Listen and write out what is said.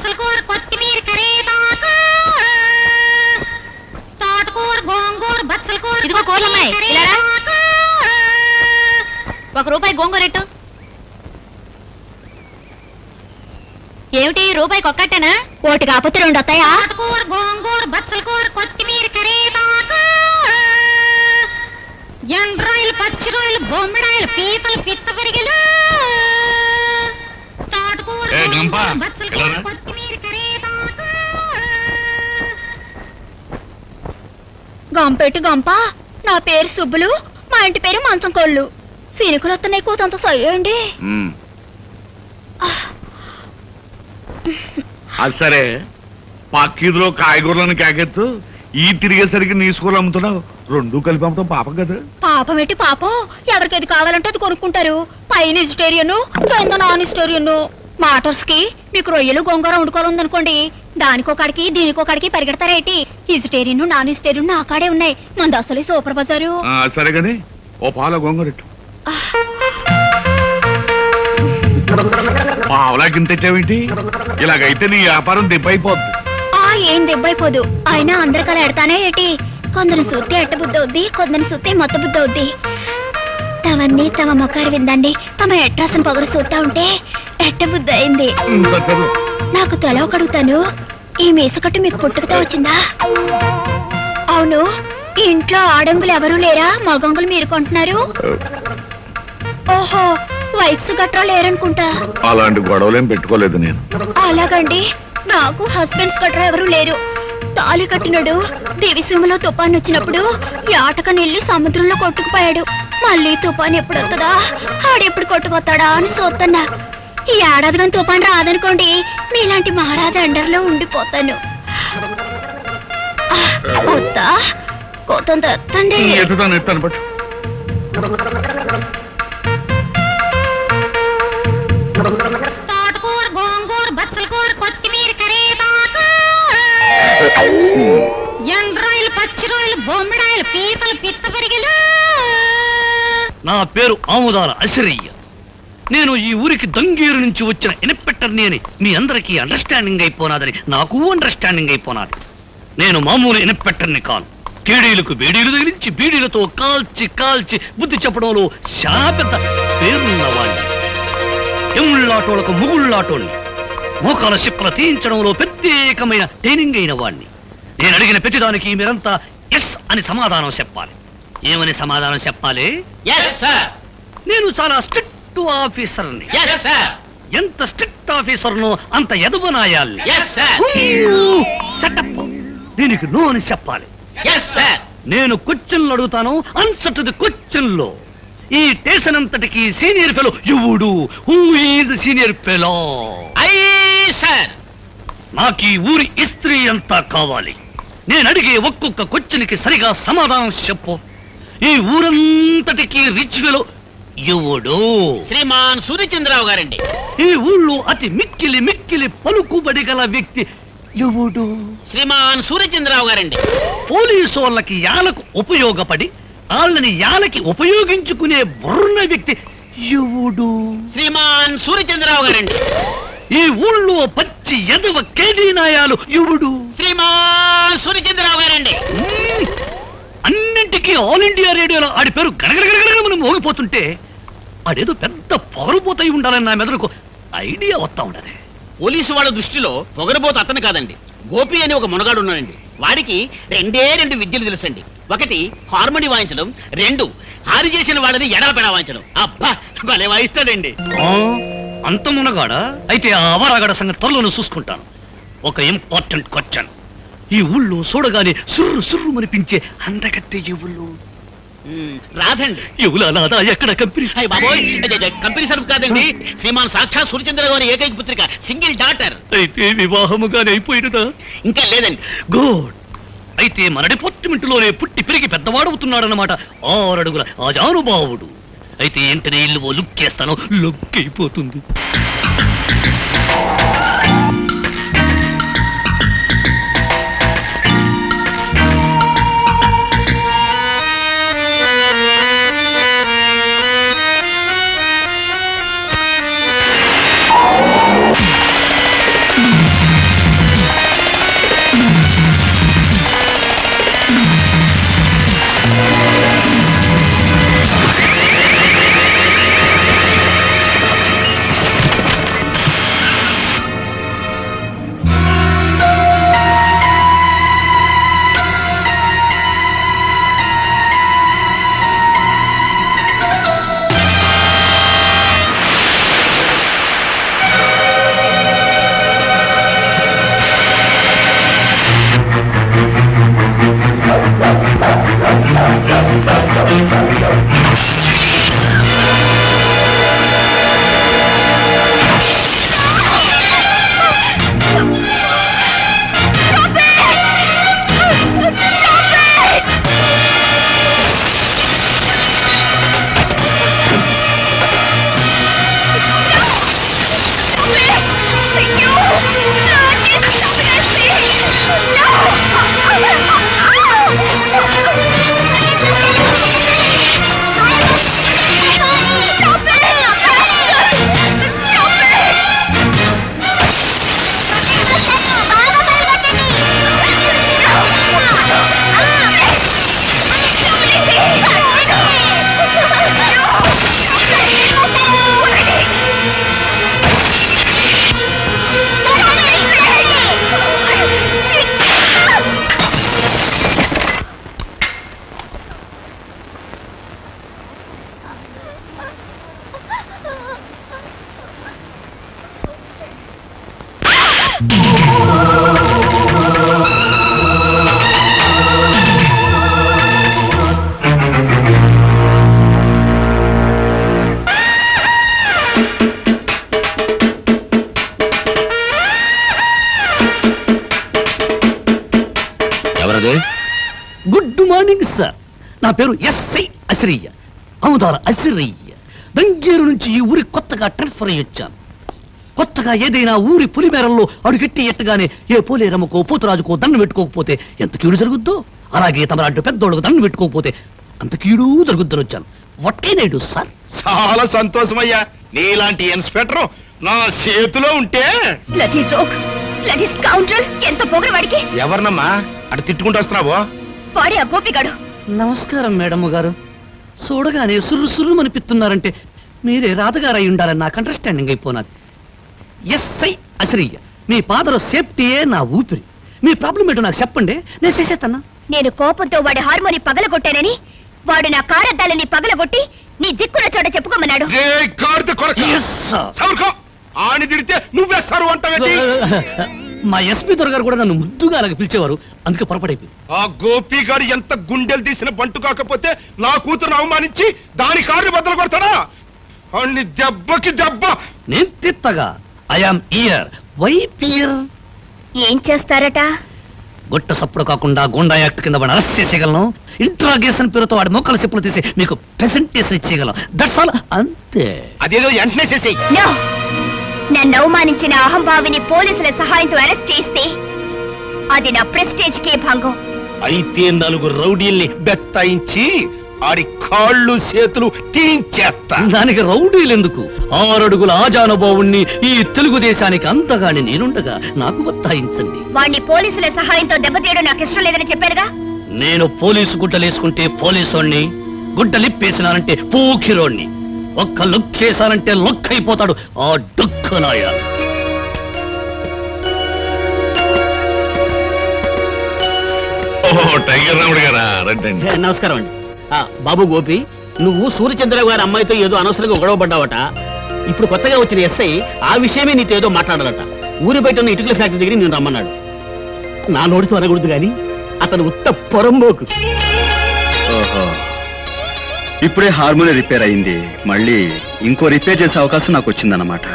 బచ్చలకూర కొత్తిమీర కరేపాకు తోటకూర గోంగూర బచ్చలకూర ఇదిగో కోళ్ళమ్మాయి ₹1 గోంగూర ఎట్టు ఏమిటి రూపాయికి ఒక్కటేనా ఒకటి కాకపోతే 2 వస్తాయా తోటకూర గోంగూర బచ్చలకూర కొత్తిమీర కరేపాకు ఎండ్రాయిలు పచ్చిరాయిలు బొమ్మడాయిలు పీతలు పిత్త పెరిగలు గంపెట్టు గంప నా పేరు సుబ్బులు మా ఇంటి పేరు మంచం కోళ్ళు సీనికులు వస్తున్నాయి కూతంత సయ్యండి అది సరే పక్కీదులో కాయగూరలను కేకెత్తు ఈ తిరిగేసరికి నీ స్కూల్ అమ్ముతున్నావు 2 కలిపి అమ్మటం పాపం కదా పాపం ఏంటి పాపం ఎవరికి ఏది కావాలంటే అది కొనుక్కుంటారు పైన వెజిటేరియన్ కింద నాన్ వెజిటేరియన్ మాటర్స్ కి మీకు రొయ్యలు గోంగూర వండుకోవాలనుకోండి దానికొకడికి దీనికొకడికి పరిగెడతారేటి వెజిటేరియన్ నాన్ వెజిటేరియన్ నా కాడే ఉన్నాయి మంది అసలు సూపర్ బజారు సరే గాని ఓ పాల గోంగూరెట్టు పావలాకింతేమిటి ఇలాగైతే నీ వ్యాపారం దెబ్బైపోద్ది ఏం దెబ్బైపోదు అయినా అందరికలా ఎడతానే ఏటి కొందరు సూత్తే ఎట్ట బుద్ధి అవుద్ది కొందరు సూత్తే మొత్త బుద్ధి అవుద్ది తవన్నీ తమ మొక్కారు విందండి తమ ఎట్రాసన పొగరు చూస్తా ఉంటే ఎట్ట బుద్ధి అయింది నాకు తల కడుగుతాను ఈ మీసకట్టు మీకు పుట్టుకతో వచ్చిందా అవును ఇంట్లో ఆడంగులు ఎవరూ లేరా మగంగులు మీరు కొంటున్నారు ఓహో వైఫ్స్ గట్రా లేరనుకుంటా అలాంటి గొడవలేం పెట్టుకోలేదు నేను అలాగండి నాకు హస్బెండ్స్ గట్రా ఎవరూ లేరు తాలి కట్టినడు దివిసీమలో తుఫాన్ వచ్చినప్పుడు యాటక నీళ్లు సముద్రంలో కొట్టుకుపోయాడు మళ్ళీ తుఫాన్ ఎప్పుడు వస్తుందా ఆడెప్పుడు కొట్టుకొస్తాడా అని చూస్తున్నా ఈ ఏడాది కానీ తుఫాన్ రాదనుకోండి మీలాంటి మహారాజు అండర్లో ఉండిపోతాను వద్దా కోతంత ఎత్తండి తోటకూర గోంగూర బచ్చలకూర కొత్తిమీర కరేపాకు ఎండ్రాయిలు పచ్చిరాయిలు బొమ్మడాయిలు పీతలు పిత్త పెరిగలు నా పేరు ఆముదాల అసిరయ్య నేను ఈ ఊరికి దంగేరు నుంచి వచ్చిన ఇన్స్పెక్టర్ని అని మీ అందరికీ అండర్స్టాండింగ్ అయిపోనాదని నాకు అండర్స్టాండింగ్ అయిపోనాది నేను మామూలు ఇన్స్పెక్టర్ని కాను కేడీలకు బేడీలు తగిలించి బీడీలతో కాల్చి కాల్చి బుద్ధి చెప్పడంలో చాలా పెద్ద పేరున్నవాణ్ణి ఎముళ్ళాటోళ్లకు ముగుళ్ళాటోళ్ళని మోకాల చిప్పల తీయించడంలో ప్రత్యేకమైన ట్రైనింగ్ అయిన వాణ్ణి నేను అడిగిన ప్రతిదానికి మీరంతా ఎస్ అని సమాధానం చెప్పాలి ఏమని సమాధానం చెప్పాలి నేను చాలా స్ట్రిక్ట్ ఆఫీసర్ని ఎంత స్ట్రిక్ట్ ఆఫీసర్ను అంత ఎదవనాయాలి దీనికి నో అని చెప్పాలి నేను క్వశ్చన్లు అడుగుతాను ఆన్సర్ టు ది క్వశ్చన్లో ఈ స్టేషన్ అంతటికి సీనియర్ ఫెలో ఎవడు హూ ఈజ్ సీనియర్ ఫెలో నాకు ఈ ఊరి ఇస్త్రీ అంతా కావాలి నేను అడిగే ఒక్కొక్క క్వశ్చన్కి సరిగా సమాధానం చెప్పు ఈ ఊరంతటికి రిచ్ ఫెలో ఎవడు శ్రీమాన్ సూర్యచంద్రరావు గారండి ఈ ఊళ్ళో అతి మిక్కిలి మిక్కిలి పలుకుబడి గల వ్యక్తి ఎవడు శ్రీమాన్ సూర్యచంద్రరావు గారండి పోలీసు వాళ్ళకి యాలకు ఉపయోగపడి వాళ్ళని యాలకి ఉపయోగించుకునే బుర్ర వ్యక్తి ఎవడు శ్రీమాన్ సూర్యచంద్రరావు గారండి ఈ ఊళ్ళో పచ్చి ఎదవ కేదీనాయాలు ఎవడు శ్రీమాన్ సూర్యచంద్రరావు గారండి అన్నింటికీ ఆల్ ఇండియా రేడియోలో ఆడి పేరు గడగడగడగడ మనం మోగిపోతుంటే ఆడేదో పెద్ద పొగరుపోతాయి ఉండాలని నా మెదడుకు ఐడియా వస్తా ఉండదు పోలీసు వాళ్ళ దృష్టిలో పొగరబోతు అతను కాదండి గోపి అని ఒక మునగాడు ఉన్నాడండి వాడికి 2 విద్యలు తెలుసండి ఒకటి హార్మోని వాయించడం 2 హారి చేసిన వాళ్ళని ఎడపెడా వాయించడం అబ్బా భలే వాయిస్తాడండి అంత మునగాడా అయితే ఆ అవరాగడ సంగతి త్వరలో చూసుకుంటాను ఒక ఇంపార్టెంట్ క్వశ్చన్ ఈ ఊళ్ళో చూడగానే సుర్రు సుర్రు అనిపించే అందగత్తే ఎవళ్ళు రాదండి ఎవలా నాదా ఎక్కడ కంపెనీ బాబోయ్ కంపెనీ సరుకు కాదండి శ్రీమాన్ సాక్షాత్ సూర్యచంద్ర గారి ఏకైక పుత్రిక సింగిల్ డాటర్ అయితే వివాహముగానే అయిపోయినదా ఇంకా లేదండి గుడ్ అయితే మన డిపార్ట్మెంట్ లోనే పుట్టి పెరిగి పెద్దవాడవుతున్నాడన్నమాట 6 అడుగుల ఆజానుభావుడు అయితే వెంటనే ఇల్లు లుక్ చేస్తాను లుక్ అయిపోతుంది ఎవరది? Good morning sir. నా పేరు ఎస్ఐ అసిరయ్య, అముదాల అసిరయ్య. దంగేరు నుంచి ఈ ఊరికి కొత్తగా ట్రాన్స్ఫర్ అయ్యి వచ్చాను. కొత్తగా ఏదైనా ఊరి పులిమేరల్లో అడుగెట్టి ఎట్టగానే ఏ పోలేరమ్మకో పోతురాజుకో దండం పెట్టుకోకపోతే ఎంత కీడు జరుగుద్దో, అలాగే తమలాంటి పెద్దోళ్ళకు దండం పెట్టుకోకపోతే అంత కీడు జరుగుద్దని వచ్చాను. వట్టేనేడు సార్. చాలా సంతోషమయ్యా, నీలాంటి ఇన్స్పెక్టర్ నా చేతిలో ఉంటే. బ్లడీ రోగ్, బ్లడీ స్కౌండ్రల్, ఎంత పొగరు వాడికి. ఎవరినమ్మా అటు తిట్టుకుంటూ వస్తున్నావో? వాడే ఆ గోపిగాడు. నమస్కారం మేడమ్ గారు. చూడగానే సుర్రు సుర్రు అనిపిస్తున్నారంటే మీరే రాధగారు అయి ఉండాలని నాకు అండర్స్టాండింగ్ అయిపోనాది. ఎస్ఐ అసిరయ్య, మీ ఫాదర్ సేఫ్టీయే నా ఊపిరి. మీ ప్రాబ్లం ఏంటో నాకు చెప్పండి, నేను చేసేస్తాను. నేను కోపంతో వాడి హార్మోని పగలగొట్టానని వాడు నా కారద్దాలని పగలగొట్టి నీ దిక్కున చోట చెప్పుకోమన్నాడు. ఏయ్, గాడిద కొడక! Yes, sir. సౌరుకో! ఆని తిడితే నువ్వే సర్వ అంటావేంటి? మా ఎస్పీ దొరగారు కూడా నన్ను ముద్దుగా అలాగ పిలిచేవారు, అందుకే పొరపడైపోయింది. ఆ గోపిగాడు ఎంత గుండెలు తీసిన బంటు కాకపోతే నా కూతురు అవమానించి దాని కారుని బద్దలు కొడతాడా? అన్ని దెబ్బకి దెబ్బ. నేను తిత్తగా ఐఆమ్ ఇయర్. వై పియర్? ఏం చేస్తారట? గొట్ట సప్పుడు కాకుండా గుండా యాక్ట్ కింద వాడు అరెస్ట్ చేసేయగలను. ఇంట్రాగేషన్ పేరుతో వాడి మొక్కల చెప్పులు తీసి మీకు ప్రెసెంటేషన్ ఇచ్చేయగలం. దట్స్ ఆల్, అంతే. అదేదో వెంటనే చేసేయి. నో, నన్ను అవమానించిన అహంభావిని పోలీసుల సహాయంతో అరెస్ట్ చేస్తే అది నా ప్రెస్టేజ్ కే భంగం. అయితే 4 రౌడీల్ని బెత్తాయించి ఆడి కాళ్ళు చేతులు తీయించేస్తా. దానికి రౌడీలు ఎందుకు? 6 అడుగుల ఆజానుభావుణ్ణి ఈ తెలుగుదేశానికి అంతగాని నేనుండగా నాకు బత్తాయించండి. వాణ్ణి పోలీసుల సహాయంతో దెబ్బతీయడం నాకు ఇష్టం లేదని చెప్పారుగా. నేను పోలీసు గుడ్డలేసుకుంటే పోలీసోణ్ణి, గుడ్డలిప్పేసినానంటే పూకిరోణ్ణి. ఒక్క లుక్కేసానంటే లొక్కైపోతాడు ఆ డుక్కనాయ. ఓహో, టైగర్ రాముడు గారా, రండి. నమస్కారం అండి. బాబు గోపి, నువ్వు సూర్యచంద్ర గారి అమ్మాయితో ఏదో అనవసరంగా గొడవ పడ్డావట. ఇప్పుడు కొత్తగా వచ్చిన ఎస్ఐ ఆ విషయమే నీతో ఏదో మాట్లాడాలట. ఊరి బయట ఉన్న ఇటుకల ఫ్యాక్టరీ దగ్గర నేను రమ్మన్నాడు. నా నోటితో అనకూడదు గాని అతను ఉత్త పొరంబోకు. ఓహో, ఇప్పుడే హార్మోని రిపేర్ అయింది, మళ్ళీ ఇంకో రిపేర్ చేసే అవకాశం నాకు వచ్చిందన్నమాట.